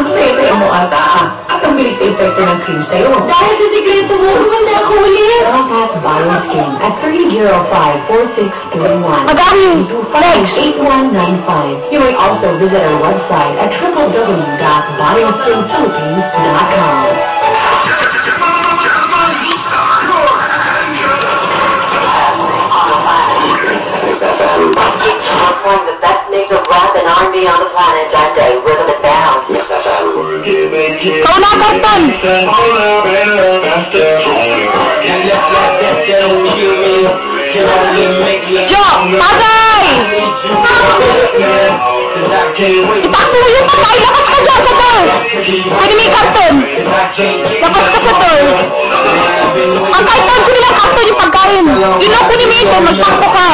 Ang saya mo ata at ang bilis na epekto ng cream sa'yo. Dahil sa sikreto mo, gumanda ako ulit. Contact BioSkin at 305-4631. Madami! Next! 8195. You may also visit our website at www.bioskinphilippines.com. Perform the best mix of rap and R&B on the planet that day. Rhythm and bounce. Ikaw na, Captain! Jo! Patay! Itakbo mo yung patay! Lakas ka dyan sa door! Pwede may Captain! Lakas ka sa door! Ang kaitan ko nila, Captain, yung pagkain! Ilaw ko ni Mito, magtakbo ka!